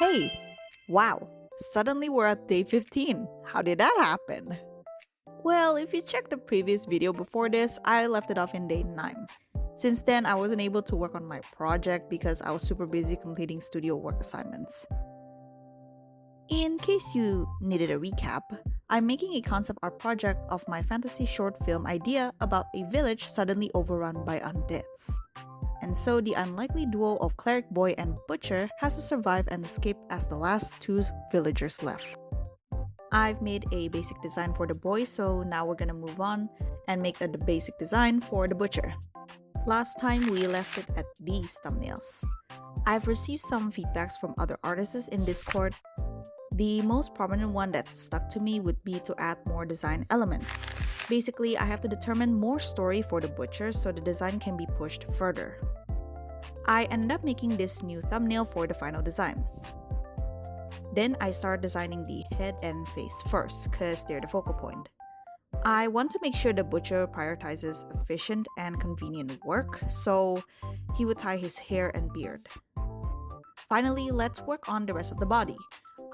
Hey, wow, suddenly we're at day 15. How did that happen? Well, if you checked the previous video before this, I left it off in day 9. Since then, I wasn't able to work on my project because I was super busy completing studio work assignments. In case you needed a recap, I'm making a concept art project of my fantasy short film idea about a village suddenly overrun by undeads. And so the unlikely duo of cleric boy and butcher has to survive and escape as the last two villagers left. I've made a basic design for the boy, so now we're gonna move on and make the basic design for the butcher. Last time we left it at these thumbnails. I've received some feedbacks from other artists in Discord. The most prominent one that stuck to me would be to add more design elements. Basically, I have to determine more story for the butcher so the design can be pushed further. I ended up making this new thumbnail for the final design. Then I started designing the head and face first, cause they're the focal point. I want to make sure the butcher prioritizes efficient and convenient work, so he would tie his hair and beard. Finally, let's work on the rest of the body.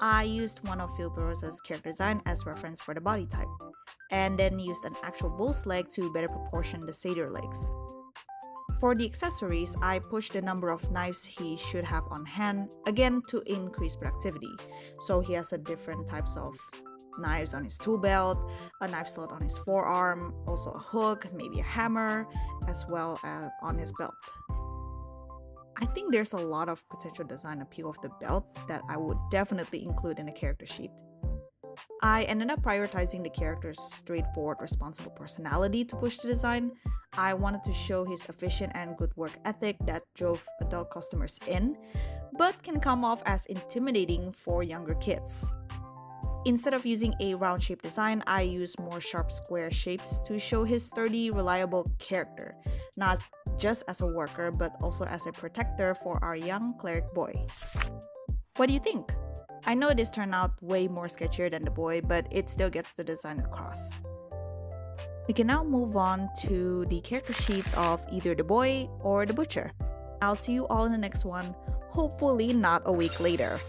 I used one of Phil Barrosa's character design as reference for the body type, and then used an actual bull's leg to better proportion the satyr legs. For the accessories, I pushed the number of knives he should have on hand, again to increase productivity. So he has a different types of knives on his tool belt, a knife slot on his forearm, also a hook, maybe a hammer, as well as on his belt. I think there's a lot of potential design appeal of the belt that I would definitely include in the character sheet. I ended up prioritizing the character's straightforward, responsible personality to push the design. I wanted to show his efficient and good work ethic that drove adult customers in, but can come off as intimidating for younger kids. Instead of using a round-shaped design, I used more sharp square shapes to show his sturdy, reliable character, not just as a worker, but also as a protector for our young cleric boy. What do you think? I know this turned out way more sketchier than the boy, but it still gets the design across. We can now move on to the character sheets of either the boy or the butcher. I'll see you all in the next one, hopefully not a week later.